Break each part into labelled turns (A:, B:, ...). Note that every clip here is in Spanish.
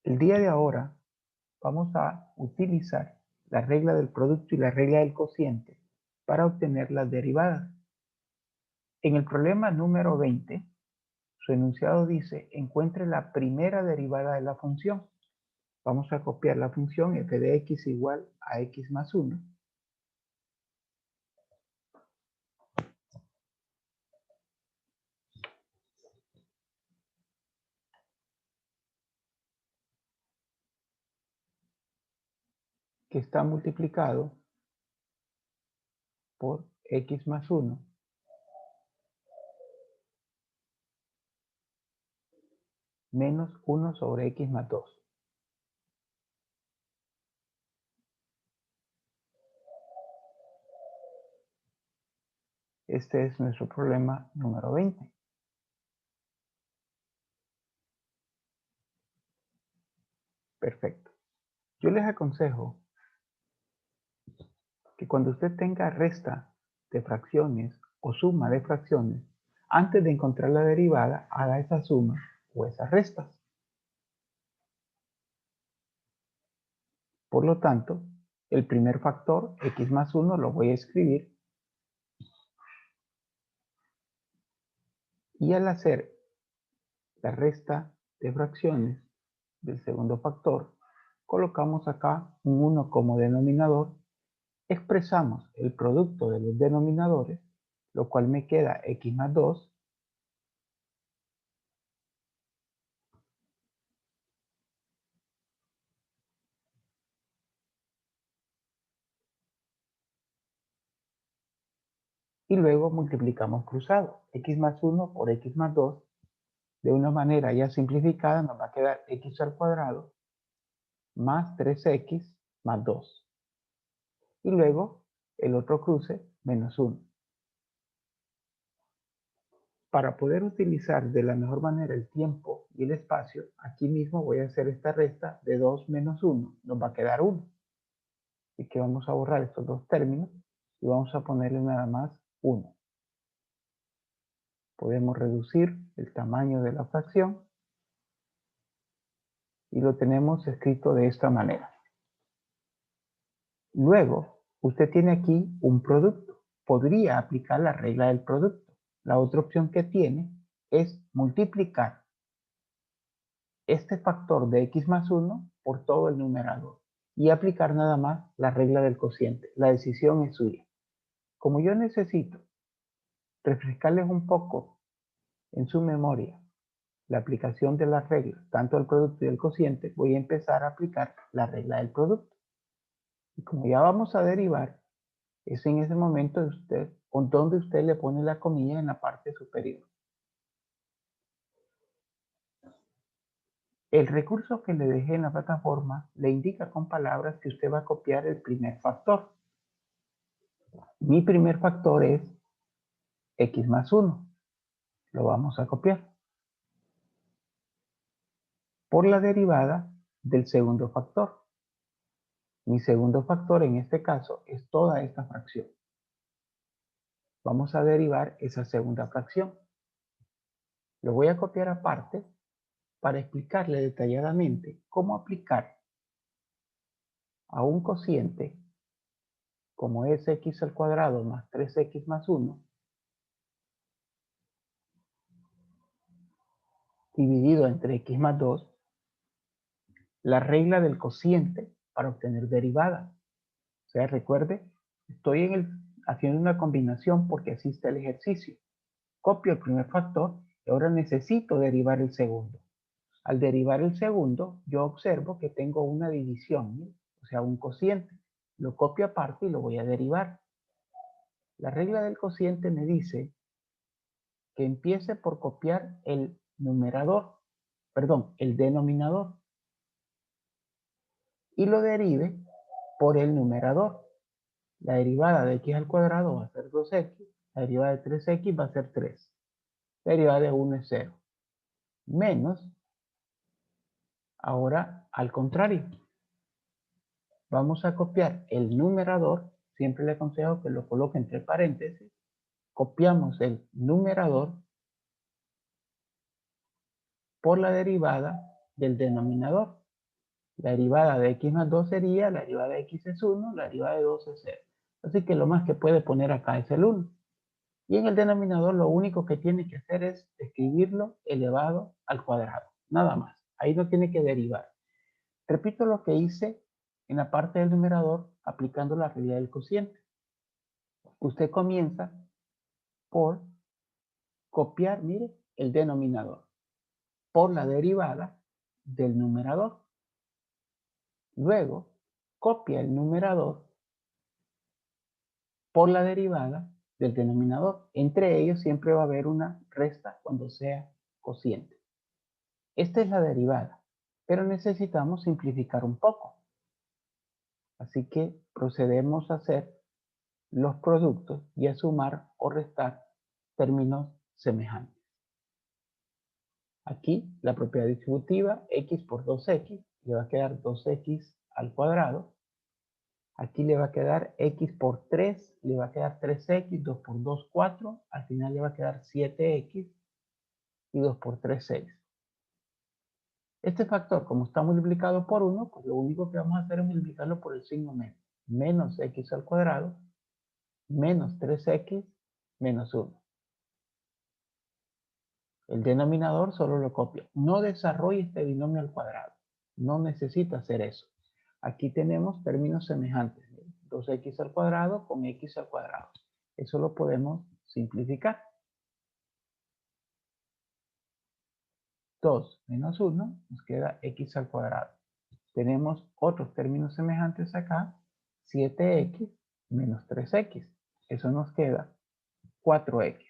A: El día de ahora vamos a utilizar la regla del producto y la regla del cociente para obtener las derivadas. En el problema número 20, su enunciado dice, encuentre la primera derivada de la función. Vamos a copiar la función f de x igual a x más 1. Que está multiplicado por x más 1 menos 1 sobre x más 2. Este es nuestro problema número 20. Perfecto. Yo les aconsejo que cuando usted tenga resta de fracciones o suma de fracciones, antes de encontrar la derivada, haga esa suma o esas restas. Por lo tanto, el primer factor, x más 1, lo voy a escribir. Y al hacer la resta de fracciones del segundo factor, colocamos acá un 1 como denominador, expresamos el producto de los denominadores, lo cual me queda x más 2, y luego multiplicamos cruzado, x más 1 por x más 2, de una manera ya simplificada nos va a quedar x al cuadrado más 3x más 2. Y luego el otro cruce menos 1. Para poder utilizar de la mejor manera el tiempo y el espacio, aquí mismo voy a hacer esta resta de 2 menos 1, nos va a quedar 1. Así que vamos a borrar estos dos términos y vamos a ponerle nada más 1. Podemos reducir el tamaño de la fracción y lo tenemos escrito de esta manera. Luego, usted tiene aquí un producto. Podría aplicar la regla del producto. La otra opción que tiene es multiplicar este factor de x más 1 por todo el numerador y aplicar nada más la regla del cociente. La decisión es suya. Como yo necesito refrescarles un poco en su memoria la aplicación de las reglas, tanto el producto y el cociente, voy a empezar a aplicar la regla del producto. Y como ya vamos a derivar, es en ese momento donde usted le pone la comilla en la parte superior. El recurso que le dejé en la plataforma le indica con palabras que usted va a copiar el primer factor. Mi primer factor es x más 1. Lo vamos a copiar por la derivada del segundo factor. Mi segundo factor en este caso es toda esta fracción. Vamos a derivar esa segunda fracción. Lo voy a copiar aparte para explicarle detalladamente cómo aplicar a un cociente como es x al cuadrado más 3x más 1 dividido entre x más 2, la regla del cociente para obtener derivada. O sea, recuerde, estoy haciendo una combinación porque así está el ejercicio. Copio el primer factor y ahora necesito derivar el segundo. Al derivar el segundo, yo observo que tengo una división, ¿sí? O sea, un cociente. Lo copio aparte y lo voy a derivar. La regla del cociente me dice que empiece por copiar el denominador, y lo derive por el numerador. La derivada de x al cuadrado va a ser 2x, la derivada de 3x va a ser 3. La derivada de 1 es 0. Menos, ahora al contrario, vamos a copiar el numerador, siempre le aconsejo que lo coloque entre paréntesis, copiamos el numerador por la derivada del denominador. La derivada de x más 2 sería, la derivada de x es 1, la derivada de 2 es 0. Así que lo más que puede poner acá es el 1. Y en el denominador lo único que tiene que hacer es escribirlo elevado al cuadrado. Nada más. Ahí no tiene que derivar. Repito lo que hice en la parte del numerador aplicando la regla del cociente. Usted comienza por copiar, mire, el denominador por la derivada del numerador. Luego, copia el numerador por la derivada del denominador. Entre ellos siempre va a haber una resta cuando sea cociente. Esta es la derivada, pero necesitamos simplificar un poco. Así que procedemos a hacer los productos y a sumar o restar términos semejantes. Aquí la propiedad distributiva x por 2x le va a quedar 2x al cuadrado. Aquí le va a quedar x por 3, le va a quedar 3x, 2 por 2, 4. Al final le va a quedar 7x y 2 por 3, 6. Este factor, como está multiplicado por 1, pues lo único que vamos a hacer es multiplicarlo por el signo menos. Menos x al cuadrado, menos 3x, menos 1. El denominador solo lo copia. No desarrolle este binomio al cuadrado. No necesita hacer eso. Aquí tenemos términos semejantes. 2x al cuadrado con x al cuadrado. Eso lo podemos simplificar. 2 menos 1 nos queda x al cuadrado. Tenemos otros términos semejantes acá. 7x menos 3x. Eso nos queda 4x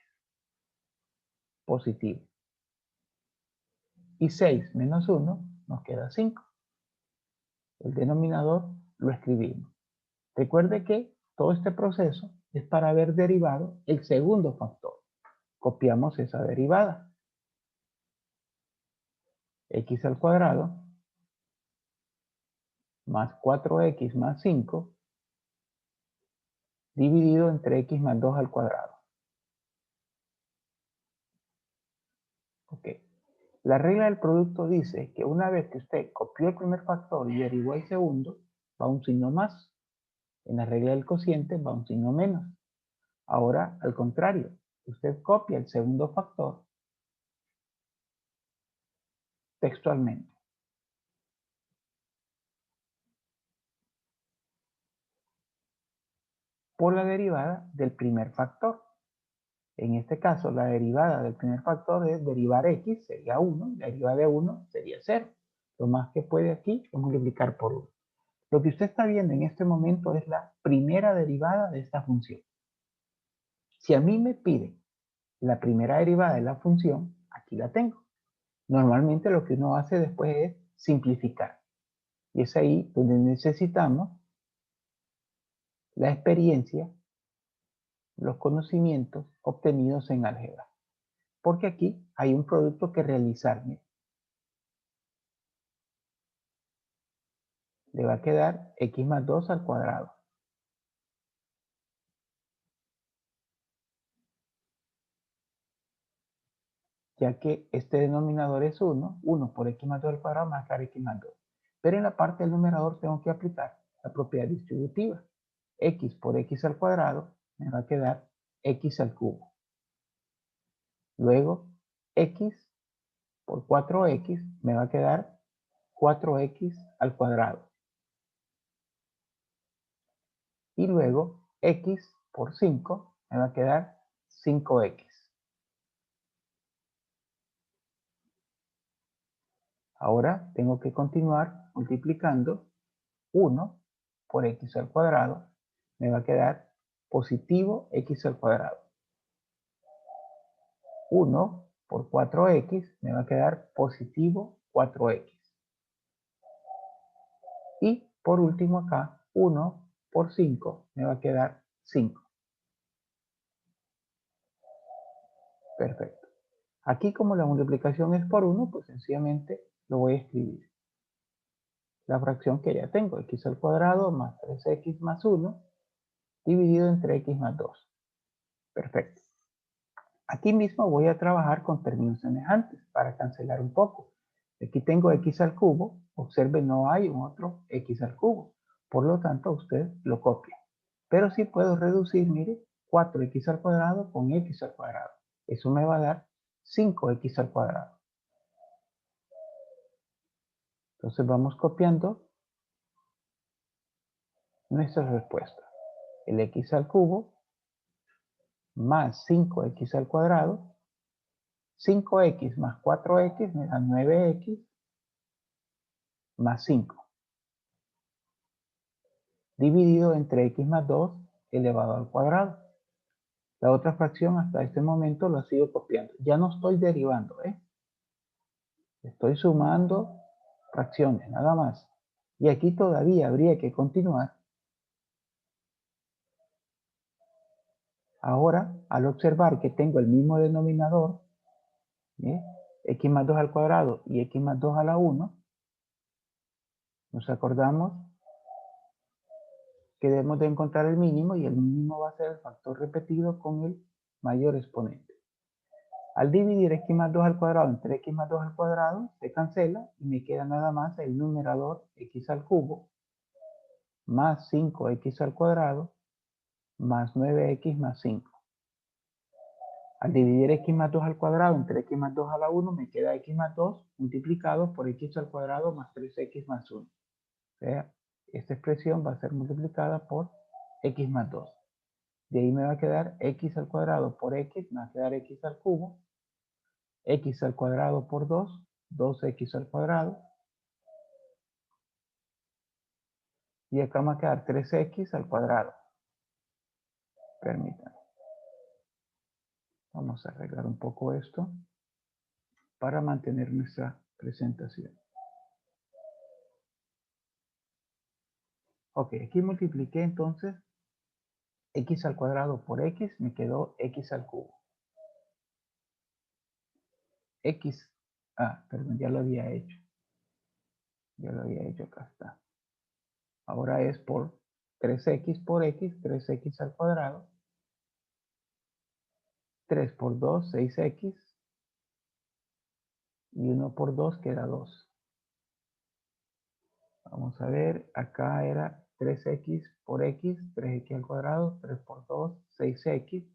A: positivo. Y 6 menos 1 nos queda 5. El denominador lo escribimos. Recuerde que todo este proceso es para haber derivado el segundo factor. Copiamos esa derivada. X al cuadrado más 4x más 5 dividido entre x más 2 al cuadrado. Ok. La regla del producto dice que una vez que usted copió el primer factor y derivó el segundo, va un signo más. En la regla del cociente va un signo menos. Ahora, al contrario, usted copia el segundo factor textualmente. Por la derivada del primer factor. En este caso, la derivada del primer factor es derivar x, sería 1, y la derivada de 1 sería 0. Lo más que puede aquí es multiplicar por 1. Lo que usted está viendo en este momento es la primera derivada de esta función. Si a mí me pide la primera derivada de la función, aquí la tengo. Normalmente lo que uno hace después es simplificar. Y es ahí donde necesitamos la experiencia, los conocimientos obtenidos en álgebra. Porque aquí hay un producto que realizar. Le va a quedar x más 2 al cuadrado. Ya que este denominador es 1, 1 por x más 2 al cuadrado más dar x más 2. Pero en la parte del numerador tengo que aplicar la propiedad distributiva. X por x al cuadrado me va a quedar x al cubo. Luego, x por 4x me va a quedar 4x al cuadrado. Y luego, x por 5 me va a quedar 5x. Ahora tengo que continuar multiplicando 1 por x al cuadrado. Me va a quedar positivo x al cuadrado. 1 por 4x me va a quedar positivo 4x. Y por último acá, 1 por 5 me va a quedar 5. Perfecto. Aquí como la multiplicación es por 1, pues sencillamente lo voy a escribir. La fracción que ya tengo, x al cuadrado más 3x más 1, dividido entre x más 2. Perfecto. Aquí mismo voy a trabajar con términos semejantes para cancelar un poco. Aquí tengo x al cubo. Observe, no hay un otro x al cubo. Por lo tanto, usted lo copia. Pero sí puedo reducir, mire, 4x al cuadrado con x al cuadrado. Eso me va a dar 5x al cuadrado. Entonces vamos copiando nuestra respuesta. El x al cubo más 5x al cuadrado. 5x más 4x me da 9x más 5. Dividido entre x más 2 elevado al cuadrado. La otra fracción hasta este momento la sigo copiando. Ya no estoy derivando, estoy sumando fracciones, nada más. Y aquí todavía habría que continuar. Ahora, al observar que tengo el mismo denominador, x más 2 al cuadrado y x más 2 a la 1, nos acordamos que debemos de encontrar el mínimo y el mínimo va a ser el factor repetido con el mayor exponente. Al dividir x más 2 al cuadrado entre x más 2 al cuadrado, se cancela y me queda nada más el numerador x al cubo más 5x al cuadrado más 9x más 5. Al dividir x más 2 al cuadrado entre x más 2 a la 1, me queda x más 2 multiplicado por x al cuadrado más 3x más 1. O sea, esta expresión va a ser multiplicada por x más 2. De ahí me va a quedar x al cuadrado por x, me va a quedar x al cubo, x al cuadrado por 2, 2x al cuadrado. Y acá me va a quedar 3x al cuadrado. Permítanme. Vamos a arreglar un poco esto para mantener nuestra presentación. Ok, aquí multipliqué entonces x al cuadrado por x, me quedó x al cubo. Perdón, ya lo había hecho. Ya lo había hecho, acá está. Ahora es por 3x por x, 3x al cuadrado. 3 por 2, 6x. Y 1 por 2 queda 2. Vamos a ver, acá era 3x por x, 3x al cuadrado, 3 por 2, 6x.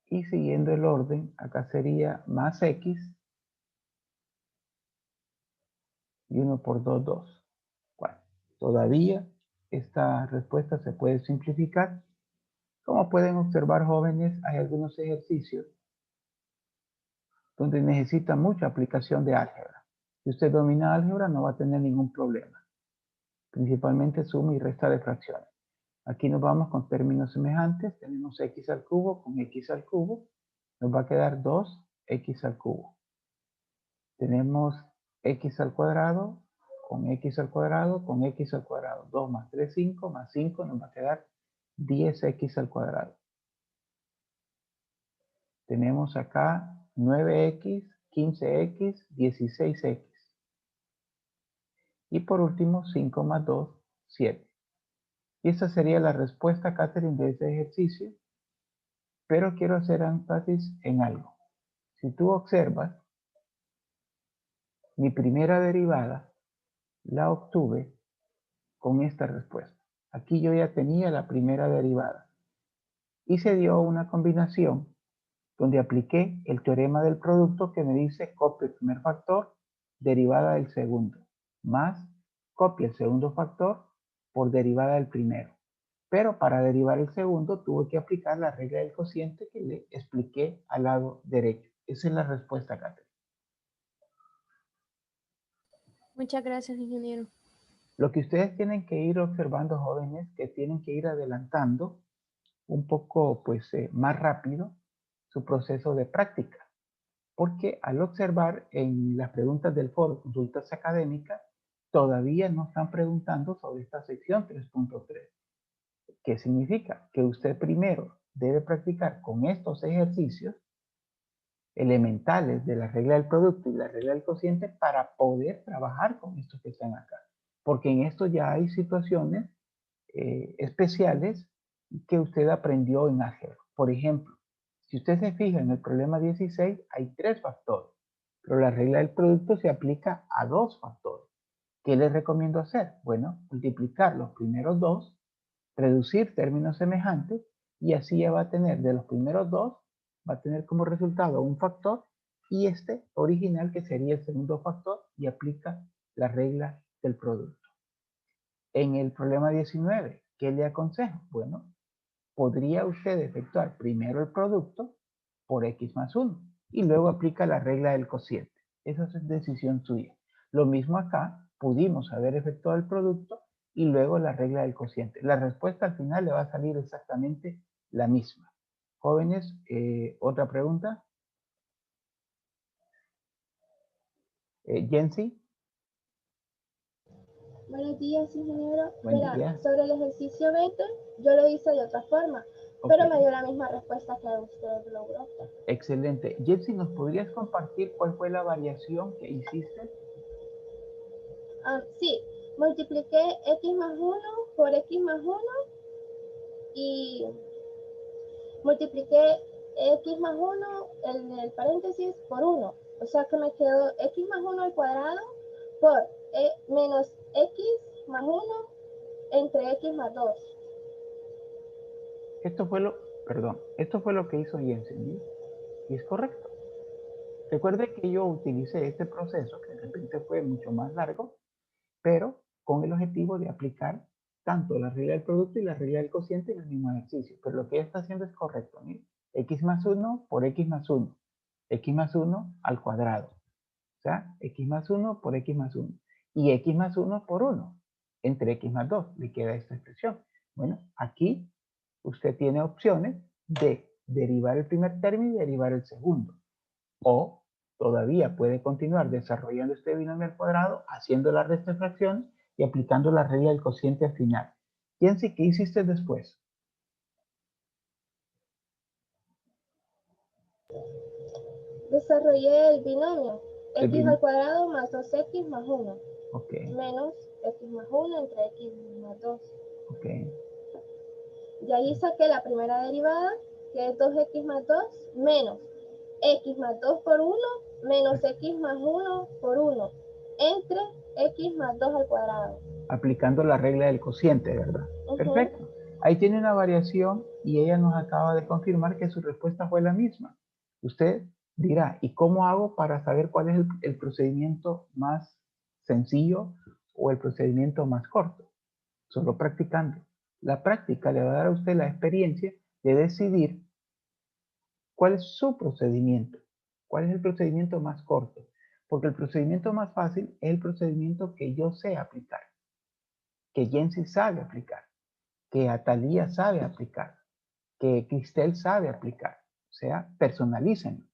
A: Y siguiendo el orden, acá sería más x. Y 1 por 2, 2. Bueno, todavía esta respuesta se puede simplificar. Como pueden observar, jóvenes, hay algunos ejercicios donde necesita mucha aplicación de álgebra. Si usted domina álgebra, no va a tener ningún problema. Principalmente suma y resta de fracciones. Aquí nos vamos con términos semejantes. Tenemos x al cubo con x al cubo. Nos va a quedar 2x al cubo. Tenemos x al cuadrado con x al cuadrado con x al cuadrado. 2 más 3, 5, más 5 nos va a quedar 10x al cuadrado. Tenemos acá 9x, 15x, 16x. Y por último, 5 más 2, 7. Y esa sería la respuesta, Catherine, de este ejercicio. Pero quiero hacer énfasis en algo. Si tú observas, mi primera derivada la obtuve con esta respuesta. Aquí yo ya tenía la primera derivada. Y se dio una combinación donde apliqué el teorema del producto que me dice copia el primer factor, derivada del segundo, más copia el segundo factor por derivada del primero. Pero para derivar el segundo tuve que aplicar la regla del cociente que le expliqué al lado derecho. Esa es la respuesta, Catherine.
B: Muchas gracias, ingeniero.
A: Lo que ustedes tienen que ir observando, jóvenes, que tienen que ir adelantando un poco más rápido su proceso de práctica. Porque al observar en las preguntas del foro Consultas Académicas, todavía no están preguntando sobre esta sección 3.3. ¿Qué significa? Que usted primero debe practicar con estos ejercicios elementales de la regla del producto y la regla del cociente para poder trabajar con estos que están acá. Porque en esto ya hay situaciones especiales que usted aprendió en álgebra. Por ejemplo, si usted se fija en el problema 16, hay 3 factores. Pero la regla del producto se aplica a dos factores. ¿Qué les recomiendo hacer? Bueno, multiplicar los primeros dos, reducir términos semejantes, y así ya va a tener de los primeros dos, va a tener como resultado un factor y este original que sería el segundo factor, y aplica la regla del producto. En el problema 19, ¿qué le aconsejo? Bueno, podría usted efectuar primero el producto por x más 1 y luego aplica la regla del cociente. Esa es decisión suya. Lo mismo acá, pudimos haber efectuado el producto y luego la regla del cociente. La respuesta al final le va a salir exactamente la misma. Jóvenes, ¿otra pregunta? Jensi.
C: Buenos días, ingeniero.
A: Buen
C: Verá,
A: día.
C: sobre el ejercicio 20, yo lo hice de otra forma, pero me dio la misma respuesta que usted logró.
A: Excelente. Jensi, ¿nos podrías compartir cuál fue la variación que hiciste?
C: Sí, multipliqué x más 1 por x más 1 y multipliqué x más 1 en el paréntesis por 1. O sea que me quedó x más 1 al cuadrado por menos x más 1 entre x más 2.
A: Esto fue lo que hizo Jensen, y es correcto. Recuerde que yo utilicé este proceso, que de repente fue mucho más largo, pero con el objetivo de aplicar tanto la regla del producto y la regla del cociente en el mismo ejercicio. Pero lo que ella está haciendo es correcto. Mire, x más 1 por x más 1, x más 1 al cuadrado. O sea, x más 1 por x más 1. Y x más 1 por 1. Entre x más 2 le queda esta expresión. Bueno, aquí usted tiene opciones de derivar el primer término y derivar el segundo. O todavía puede continuar desarrollando este binomio al cuadrado, haciendo la resta de fracciones y aplicando la regla del cociente al final. Piense, ¿qué hiciste después?
C: Desarrollé el binomio
A: El
C: x al cuadrado más 2x más 1.
A: Ok.
C: Menos x más 1 entre x más 2.
A: Ok.
C: Y ahí saqué la primera derivada, que es 2x más 2, menos x más 2 por 1, menos x más 1 por 1, entre x más 2 al cuadrado.
A: Aplicando la regla del cociente, ¿verdad? Perfecto. Ahí tiene una variación y ella nos acaba de confirmar que su respuesta fue la misma. Usted dirá, ¿y cómo hago para saber cuál es el procedimiento más sencillo o el procedimiento más corto? Solo practicando. La práctica le va a dar a usted la experiencia de decidir cuál es su procedimiento, cuál es el procedimiento más corto, porque el procedimiento más fácil es el procedimiento que yo sé aplicar, que Jensi sabe aplicar, que Atalía sabe aplicar, que Cristel sabe aplicar. O sea, personalícenlo.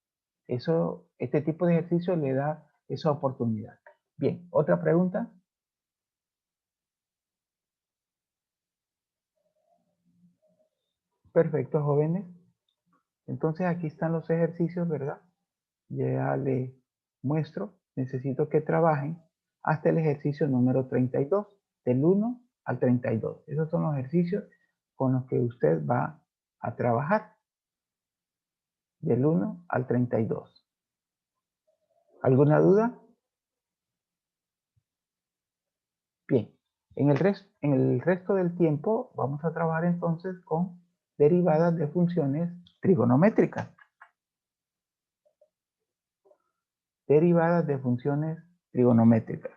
A: Este tipo de ejercicio le da esa oportunidad. Bien, ¿otra pregunta? Perfecto, jóvenes. Entonces aquí están los ejercicios, ¿verdad? Ya le muestro. Necesito que trabajen hasta el ejercicio número 32, del 1 al 32. Esos son los ejercicios con los que usted va a trabajar, del 1 al 32. ¿Alguna duda? Bien, en el resto del tiempo vamos a trabajar entonces con derivadas de funciones trigonométricas. Derivadas de funciones trigonométricas.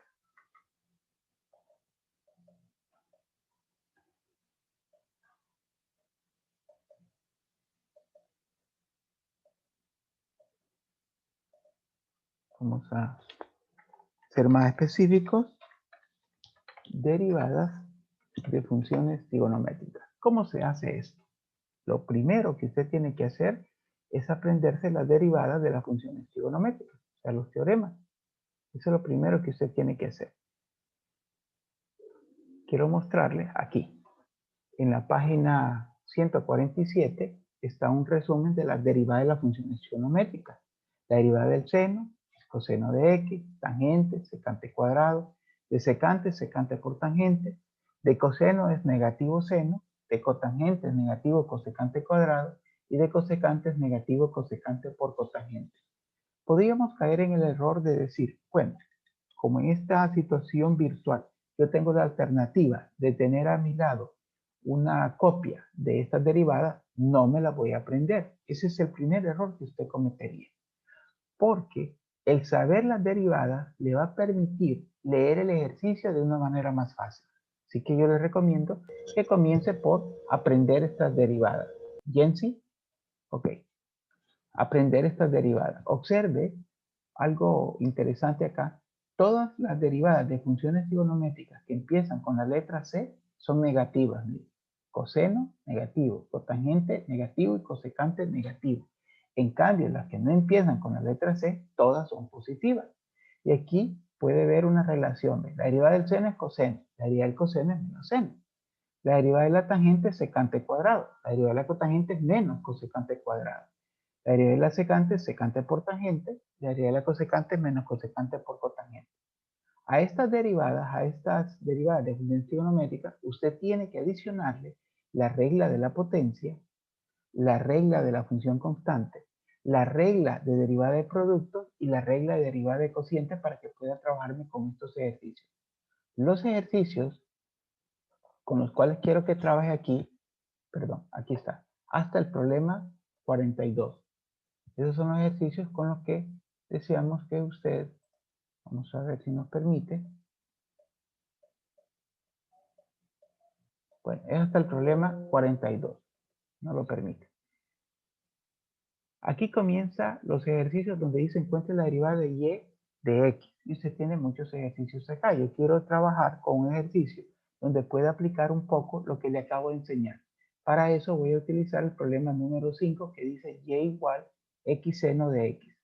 A: Vamos a ser más específicos. Derivadas de funciones trigonométricas. ¿Cómo se hace esto? Lo primero que usted tiene que hacer es aprenderse las derivadas de las funciones trigonométricas, o sea, los teoremas. Eso es lo primero que usted tiene que hacer. Quiero mostrarle aquí, en la página 147, está un resumen de las derivadas de las funciones trigonométricas. La derivada del seno, coseno de x, tangente, secante cuadrado, de secante, secante por tangente, de coseno es negativo seno, de cotangente es negativo cosecante cuadrado, y de cosecante es negativo cosecante por cotangente. Podríamos caer en el error de decir, bueno, como en esta situación virtual, yo tengo la alternativa de tener a mi lado una copia de estas derivadas, no me la voy a aprender. Ese es el primer error que usted cometería. Porque el saber las derivadas le va a permitir leer el ejercicio de una manera más fácil. Así que yo les recomiendo que comience por aprender estas derivadas. ¿Jensi? Ok. Aprender estas derivadas. Observe algo interesante acá. Todas las derivadas de funciones trigonométricas que empiezan con la letra C son negativas. Miren. Coseno, negativo. Cotangente, negativo. Y cosecante, negativo. En cambio, las que no empiezan con la letra C, todas son positivas. Y aquí puede ver una relación. La derivada del seno es coseno. La derivada del coseno es menos seno. La derivada de la tangente es secante cuadrado. La derivada de la cotangente es menos cosecante cuadrado. La derivada de la secante es secante por tangente. La derivada de la cosecante es menos cosecante por cotangente. A estas derivadas de funciones trigonométricas, usted tiene que adicionarle la regla de la potencia, la regla de la función constante, la regla de derivada de productos y la regla de derivada de cocientes para que pueda trabajarme con estos ejercicios. Los ejercicios con los cuales quiero que trabaje aquí, perdón, aquí está, hasta el problema 42. Esos son los ejercicios con los que deseamos que usted, vamos a ver si nos permite. Bueno, es hasta el problema 42, no lo permite. Aquí comienza los ejercicios donde dice encuentre la derivada de y de x. Y usted tiene muchos ejercicios acá. Yo quiero trabajar con un ejercicio donde pueda aplicar un poco lo que le acabo de enseñar. Para eso voy a utilizar el problema número 5 que dice y igual x seno de x.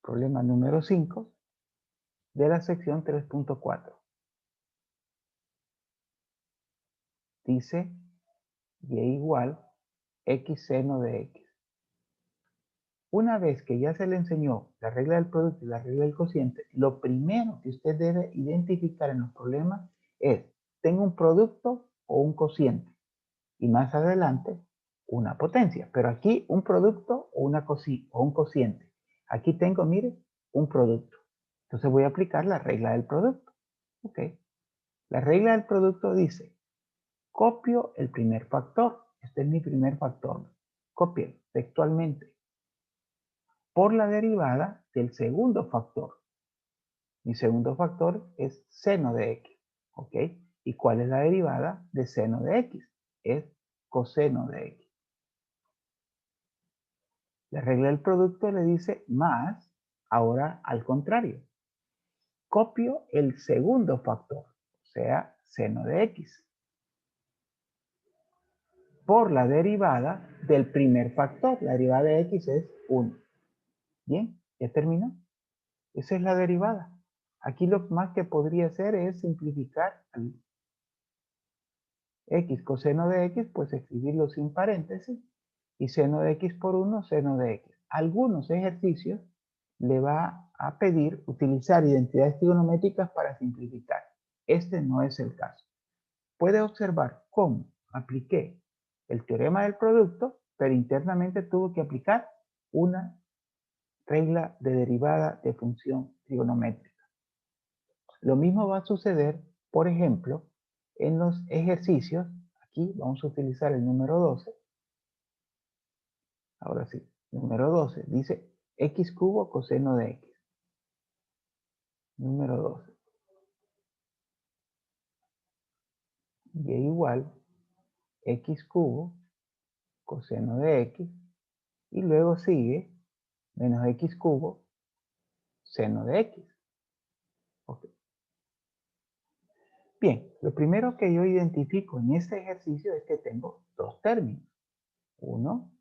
A: Problema número 5 de la sección 3.4. Dice y igual x seno de x. Una vez que ya se le enseñó la regla del producto y la regla del cociente, lo primero que usted debe identificar en los problemas es, ¿tengo un producto o un cociente? Y más adelante, una potencia. Pero aquí un producto o un cociente. Aquí tengo, mire, un producto. Entonces voy a aplicar la regla del producto. Ok. La regla del producto dice, copio el primer factor. Este es mi primer factor. Copio textualmente por la derivada del segundo factor. Mi segundo factor es seno de x. ¿Ok? ¿Y cuál es la derivada de seno de x? Es coseno de x. La regla del producto le dice más, ahora al contrario. Copio el segundo factor, o sea, seno de x, por la derivada del primer factor. La derivada de x es 1. Bien, ¿ya terminó? Esa es la derivada. Aquí lo más que podría hacer es simplificar al x coseno de x, pues escribirlo sin paréntesis, y seno de x por 1, seno de x. Algunos ejercicios le va a pedir utilizar identidades trigonométricas para simplificar. Este no es el caso. Puede observar cómo apliqué el teorema del producto, pero internamente tuvo que aplicar una regla de derivada de función trigonométrica. Lo mismo va a suceder, por ejemplo, en los ejercicios. Aquí vamos a utilizar el número 12. Ahora sí, número 12 dice x cubo coseno de x. Número 12. Y igual x cubo coseno de x. Y luego sigue menos x cubo seno de x. Okay. Bien, lo primero que yo identifico en este ejercicio es que tengo dos términos. 1,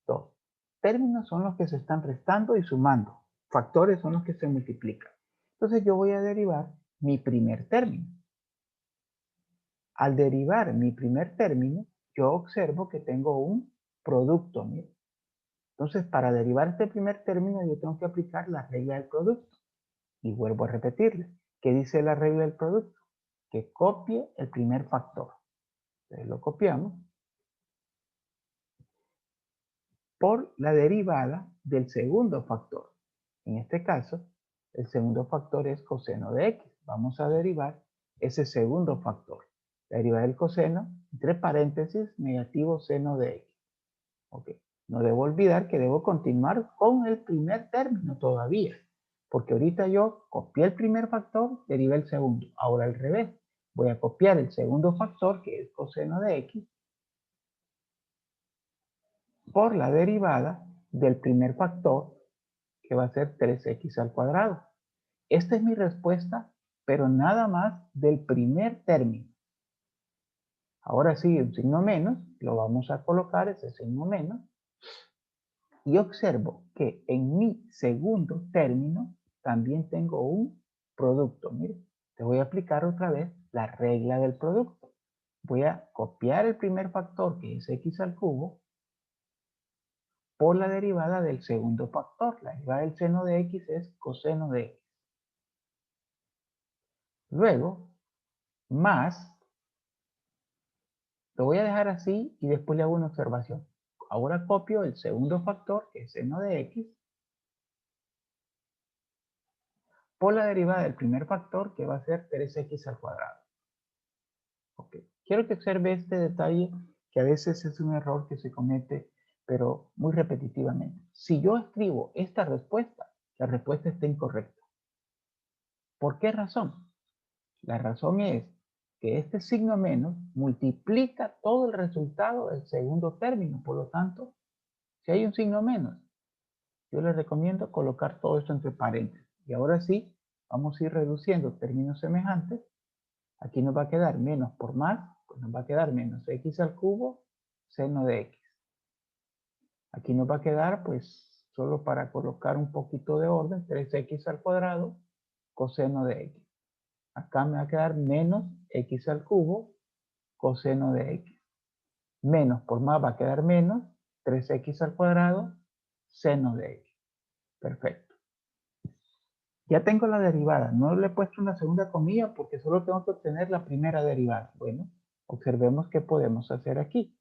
A: 2. Términos son los que se están restando y sumando. Factores son los que se multiplican. Entonces yo voy a derivar mi primer término. Al derivar mi primer término, yo observo que tengo un producto. Mire. Entonces, para derivar este primer término, yo tengo que aplicar la regla del producto. Y vuelvo a repetirle. ¿Qué dice la regla del producto? Que copie el primer factor. Entonces lo copiamos por la derivada del segundo factor. En este caso, el segundo factor es coseno de x. Vamos a derivar ese segundo factor. La derivada del coseno, entre paréntesis, negativo seno de x. Ok. No debo olvidar que debo continuar con el primer término todavía. Porque ahorita yo copié el primer factor, derivé el segundo. Ahora al revés. Voy a copiar el segundo factor, que es coseno de x, por la derivada del primer factor, que va a ser 3x al cuadrado. Esta es mi respuesta, pero nada más del primer término. Ahora sí, un signo menos, lo vamos a colocar ese signo menos, y observo que en mi segundo término también tengo un producto. Mire, te voy a aplicar otra vez la regla del producto. Voy a copiar el primer factor, que es x al cubo, por la derivada del segundo factor. La derivada del seno de x es coseno de x. Luego, más, lo voy a dejar así y después le hago una observación. Ahora copio el segundo factor, que es seno de x, por la derivada del primer factor, que va a ser 3x al cuadrado. Okay. Quiero que observe este detalle, que a veces es un error que se comete, pero muy repetitivamente. Si yo escribo esta respuesta, la respuesta está incorrecta. ¿Por qué razón? La razón es que este signo menos multiplica todo el resultado del segundo término. Por lo tanto, si hay un signo menos, yo les recomiendo colocar todo esto entre paréntesis. Y ahora sí, vamos a ir reduciendo términos semejantes. Aquí nos va a quedar menos por más, pues nos va a quedar menos x al cubo seno de x. Aquí nos va a quedar, pues, solo para colocar un poquito de orden, 3x al cuadrado coseno de x. Acá me va a quedar menos x al cubo coseno de x. Menos por más va a quedar menos 3x al cuadrado seno de x. Perfecto. Ya tengo la derivada. No le he puesto una segunda comilla porque solo tengo que obtener la primera derivada. Bueno, observemos qué podemos hacer aquí.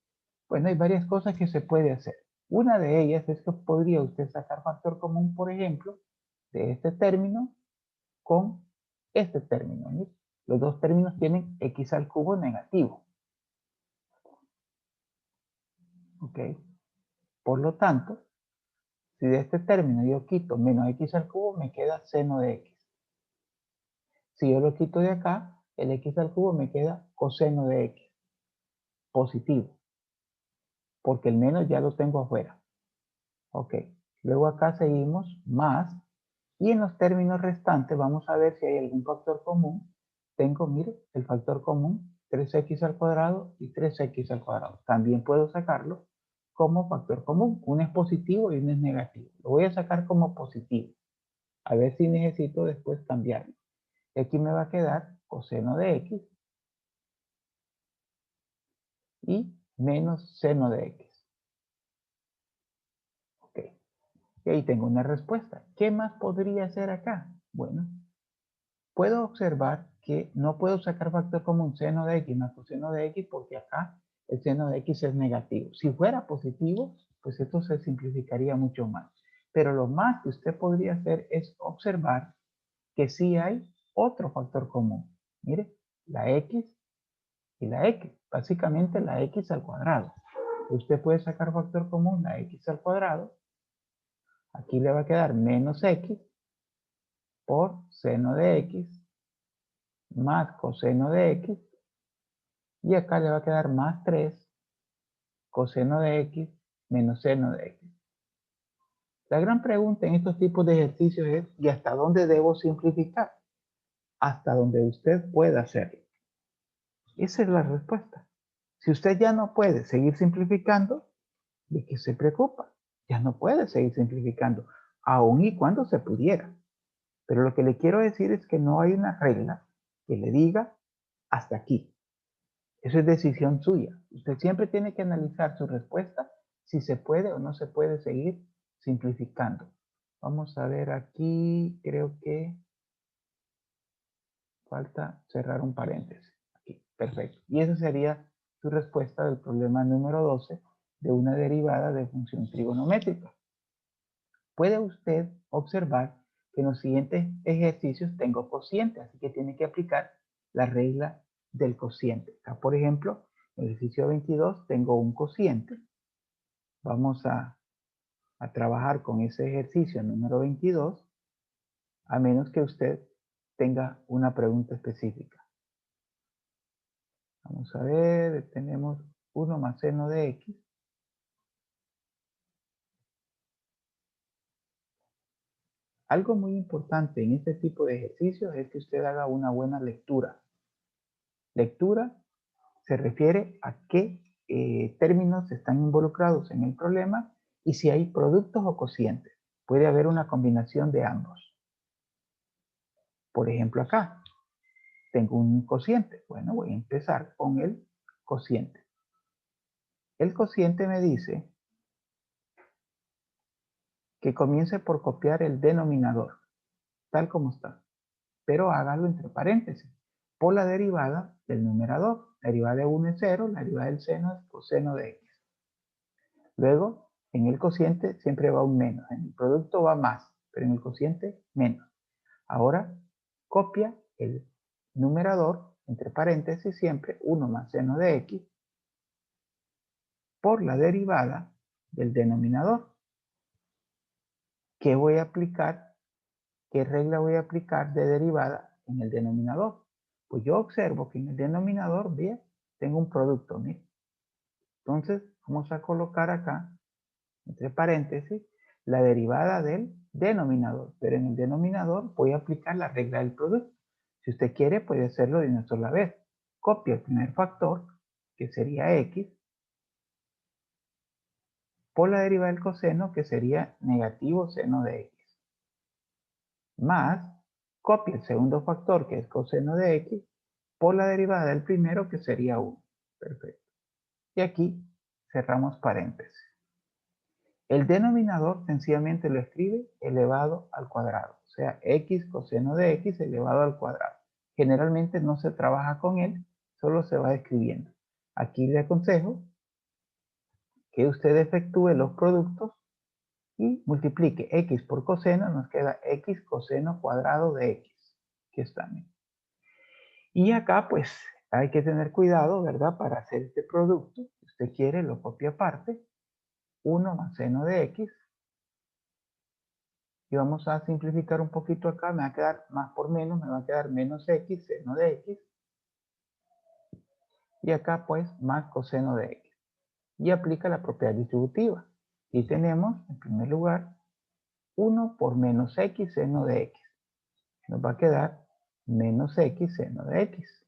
A: Bueno, hay varias cosas que se puede hacer. Una de ellas es que podría usted sacar factor común, por ejemplo, de este término con este término. ¿Sí? Los dos términos tienen x al cubo negativo. ¿Ok? Por lo tanto, si de este término yo quito menos x al cubo, me queda seno de x. Si yo lo quito de acá, el x al cubo me queda coseno de x. Positivo. Porque el menos ya lo tengo afuera. Ok. Luego acá seguimos más. Y en los términos restantes vamos a ver si hay algún factor común. Tengo, mire, el factor común 3x al cuadrado y 3x al cuadrado. También puedo sacarlo como factor común. Uno es positivo y uno es negativo. Lo voy a sacar como positivo. A ver si necesito después cambiarlo. Aquí me va a quedar coseno de x y menos seno de x. Ok. Y ahí tengo una respuesta. ¿Qué más podría hacer acá? Bueno, puedo observar que no puedo sacar factor común seno de x más coseno de x porque acá el seno de x es negativo. Si fuera positivo, pues esto se simplificaría mucho más. Pero lo más que usted podría hacer es observar que sí hay otro factor común. Mire, la x y la x. Básicamente la x al cuadrado. Usted puede sacar factor común la x al cuadrado. Aquí le va a quedar menos x por seno de x más coseno de x, y acá le va a quedar más 3 coseno de x menos seno de x. La gran pregunta en estos tipos de ejercicios es, ¿y hasta dónde debo simplificar? Hasta donde usted pueda hacerlo. Esa es la respuesta. Si usted ya no puede seguir simplificando, ¿de qué se preocupa? Ya no puede seguir simplificando, aun y cuando se pudiera. Pero lo que le quiero decir es que no hay una regla que le diga hasta aquí. Eso es decisión suya. Usted siempre tiene que analizar su respuesta, si se puede o no se puede seguir simplificando. Vamos a ver aquí, creo que falta cerrar un paréntesis. Aquí, perfecto. Y esa sería su respuesta del problema número 12 de una derivada de función trigonométrica. puede usted observar que en los siguientes ejercicios tengo cociente, así que tiene que aplicar la regla del cociente. Acá, por ejemplo, en el ejercicio 22 tengo un cociente. Vamos a trabajar con ese ejercicio número 22, a menos que usted tenga una pregunta específica. Vamos a ver, tenemos 1 más seno de x. Algo muy importante en este tipo de ejercicios es que usted haga una buena lectura. Lectura se refiere a qué términos están involucrados en el problema y si hay productos o cocientes. Puede haber una combinación de ambos. Por ejemplo, acá tengo un cociente. Bueno, voy a empezar con el cociente. El cociente me dice que comience por copiar el denominador, tal como está, pero hágalo entre paréntesis, por la derivada del numerador. La derivada de 1 es 0, la derivada del seno es coseno de x. Luego, en el cociente siempre va un menos, en el producto va más, pero en el cociente menos. Ahora, copia el numerador, entre paréntesis siempre, 1 más seno de x, por la derivada del denominador. ¿Qué voy a aplicar? ¿Qué regla voy a aplicar de derivada en el denominador? Pues yo observo que en el denominador, bien, tengo un producto, ¿sí? Entonces, vamos a colocar acá, entre paréntesis, la derivada del denominador. Pero en el denominador voy a aplicar la regla del producto. Si usted quiere, puede hacerlo de una sola vez. Copia el primer factor, que sería x, por la derivada del coseno, que sería negativo seno de x. Más, copia el segundo factor, que es coseno de x, por la derivada del primero, que sería 1. Perfecto. Y aquí cerramos paréntesis. El denominador sencillamente lo escribe elevado al cuadrado, o sea, x coseno de x elevado al cuadrado. Generalmente no se trabaja con él, solo se va escribiendo. Aquí le aconsejo que usted efectúe los productos y multiplique x por coseno, nos queda x coseno cuadrado de x. Aquí está. Y acá pues hay que tener cuidado, ¿verdad? Para hacer este producto, si usted quiere lo copia aparte, 1 más seno de x. Y vamos a simplificar un poquito acá, me va a quedar más por menos, me va a quedar menos x seno de x. Y acá pues más coseno de x. Y aplica la propiedad distributiva. Y tenemos en primer lugar 1 por menos x seno de x. Nos va a quedar menos x seno de x.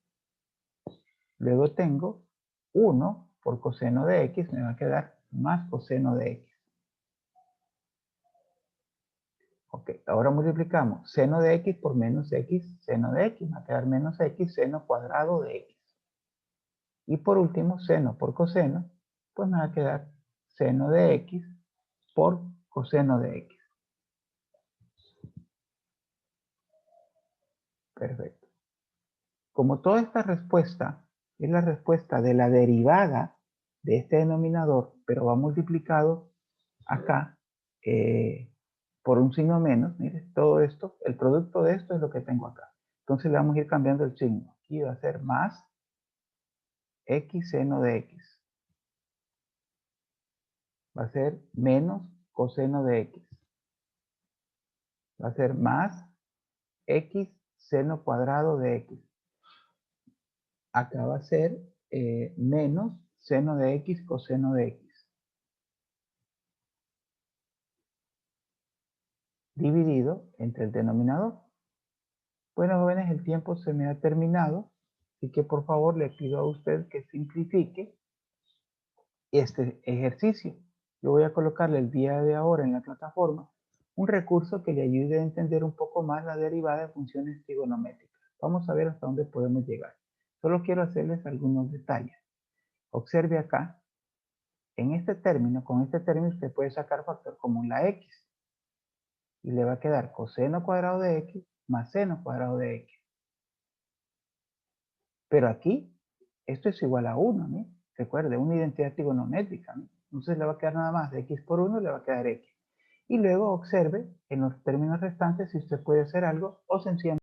A: Luego tengo 1 por coseno de x, me va a quedar más coseno de x. Ok, ahora multiplicamos seno de x por menos x seno de x, me va a quedar menos x seno cuadrado de x. Y por último, seno por coseno, pues me va a quedar seno de x por coseno de x. Perfecto. Como toda esta respuesta es la respuesta de la derivada de este denominador, pero va multiplicado acá por un signo menos, mire, todo esto, el producto de esto es lo que tengo acá. Entonces le vamos a ir cambiando el signo. Aquí va a ser más x seno de x. Va a ser menos coseno de x. Va a ser más x seno cuadrado de x. Acá va a ser menos seno de x coseno de x. Dividido entre el denominador. Bueno, jóvenes, el tiempo se me ha terminado. Así que por favor le pido a usted que simplifique este ejercicio. Yo voy a colocarle el día de ahora en la plataforma un recurso que le ayude a entender un poco más la derivada de funciones trigonométricas. Vamos a ver hasta dónde podemos llegar. Solo quiero hacerles algunos detalles. Observe acá, en este término, con este término usted puede sacar factor común la x. Y le va a quedar coseno cuadrado de x más seno cuadrado de x. Pero aquí, esto es igual a 1, ¿no? Recuerde, una identidad trigonométrica, ¿no? Entonces le va a quedar nada más de x por 1, le va a quedar x. y luego observe en los términos restantes si usted puede hacer algo o sencillamente